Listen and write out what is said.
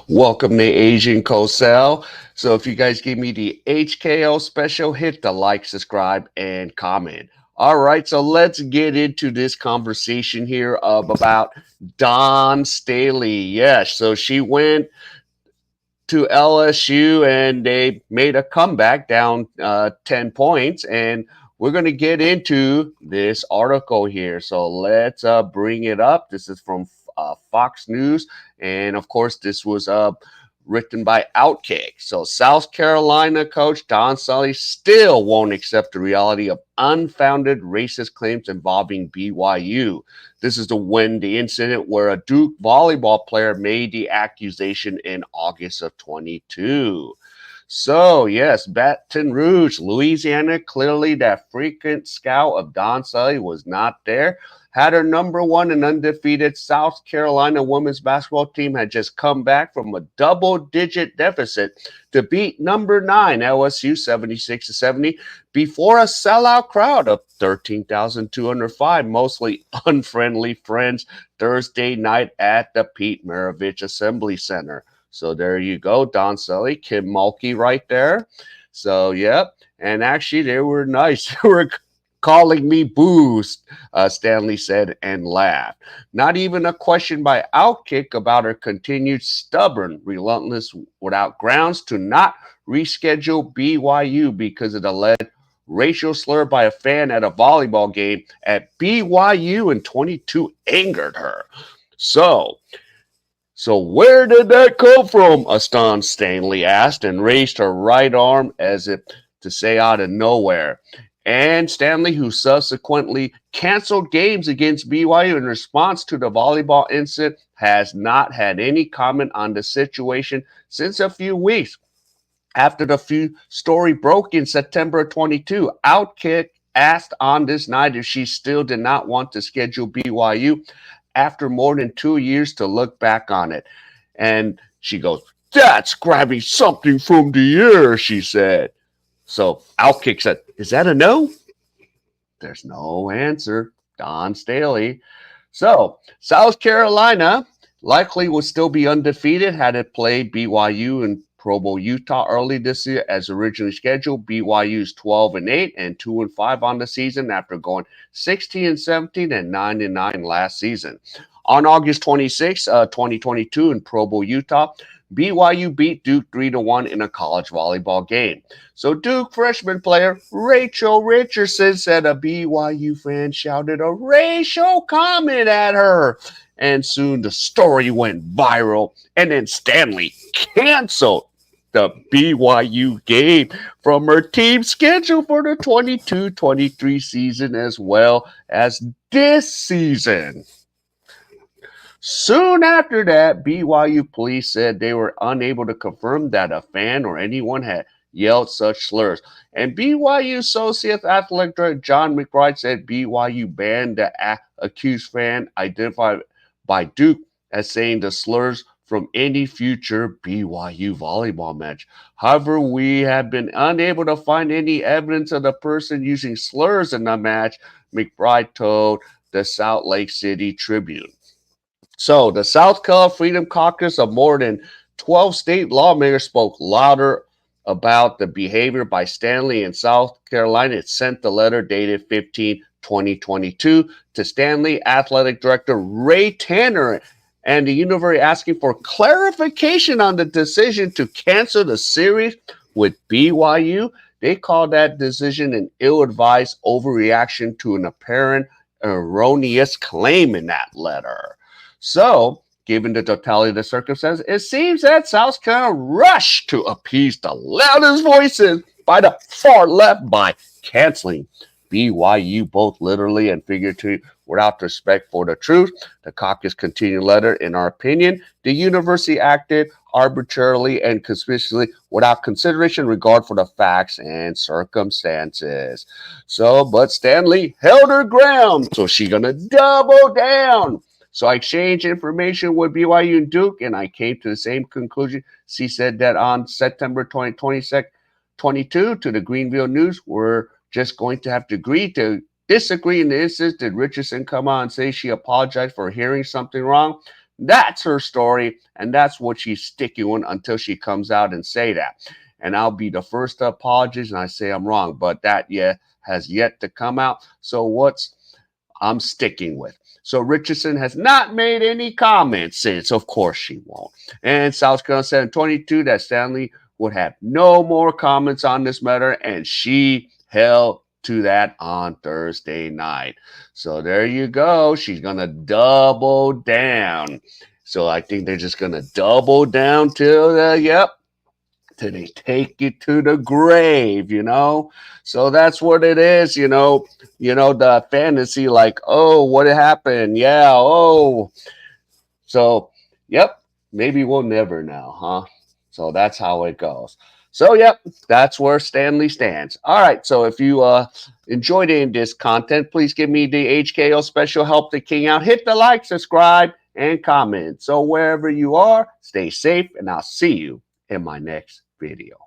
Welcome to Asian Cosell. So if you guys give me the HKO special, hit the like, subscribe, and comment. All right, so let's get into this conversation here about Don Staley. Yes, so she went to LSU and they made a comeback down 10 points. And we're going to get into this article here. So let's bring it up. This is from Fox News. And of course, this was written by Outkick. So South Carolina coach Don Sully still won't accept the reality of unfounded racist claims involving BYU. This is the incident where a Duke volleyball player made the accusation in August of 22. So, yes, Baton Rouge, Louisiana, clearly that frequent scout of Don Sully was not there. Had her number one and undefeated South Carolina women's basketball team had just come back from a double-digit deficit to beat number 9 LSU 76-70 before a sellout crowd of 13,205, mostly unfriendly friends, Thursday night at the Pete Maravich Assembly Center. So there you go, Don Sully, Kim Mulkey right there. So, yep. And actually, they were nice. They were calling me boost, Stanley said and laughed. Not even a question by Outkick about her continued stubborn, relentless, without grounds to not reschedule BYU because of the alleged racial slur by a fan at a volleyball game at BYU in 22 angered her. So where did that come from? Aston Stanley asked and raised her right arm as if to say out of nowhere. And Stanley, who subsequently canceled games against BYU in response to the volleyball incident, has not had any comment on the situation since a few weeks. After the story broke in September 22, Outkick asked on this night if she still did not want to schedule BYU after more than 2 years to look back on it. And she goes, "That's grabbing something from the air," she said. So Outkick said, "Is that a no?" There's no answer. Don Staley. So South Carolina likely will still be undefeated had it played BYU and Provo, Utah early this year as originally scheduled. BYU's 12-8 and 2-5 on the season after going 16-17 and 9-9 last season. On August 26, 2022 in Provo, Utah, BYU beat Duke 3-1 in a college volleyball game. So Duke freshman player Rachel Richardson said a BYU fan shouted a racial comment at her. And soon the story went viral, and then Stanley canceled the BYU game from her team schedule for the 22-23 season as well as this season. Soon after that, BYU police said they were unable to confirm that a fan or anyone had yelled such slurs. And BYU Associate Athletic Director John McBride said BYU banned the accused fan identified by Duke as saying the slurs from any future BYU volleyball match. However, we have been unable to find any evidence of the person using slurs in the match, McBride told the Salt Lake City Tribune. So the South Carolina Freedom Caucus of more than 12 state lawmakers spoke louder about the behavior by Stanley in South Carolina. It sent the letter dated 15/2022 to Stanley Athletic Director Ray Tanner and the university asking for clarification on the decision to cancel the series with BYU. They called that decision an ill-advised overreaction to an apparent erroneous claim in that letter. So, given the totality of the circumstances, it seems that South Carolina rushed to appease the loudest voices by the far left by canceling BYU both literally and figuratively without respect for the truth. The caucus continued letter, in our opinion, the university acted arbitrarily and conspicuously without consideration regard for the facts and circumstances. So, but Stanley held her ground, so she's going to double down. So I exchanged information with BYU and Duke, and I came to the same conclusion. She said that on September 2022 to the Greenville News, we're just going to have to agree to disagree in the instance. Did Richardson come out and say she apologized for hearing something wrong? That's her story, and that's what she's sticking on until she comes out and say that. And I'll be the first to apologize, and I say I'm wrong, but that has yet to come out. So what's I'm sticking with. So Richardson has not made any comments since. Of course she won't. And South Carolina said in 22 that Stanley would have no more comments on this matter, and she held to that on Thursday night. So there you go. She's going to double down. So I think they're just going to double down till till they take you to the grave. So that's what it is, the fantasy, like, oh, what happened? Yeah, oh. So, yep, maybe we'll never know, huh? So that's how it goes. So, yep, that's where Stanley stands. All right, so if you enjoyed any of this content, please give me the HKO special help the king out. Hit the like, subscribe, and comment. So wherever you are, stay safe, and I'll see you in my next video.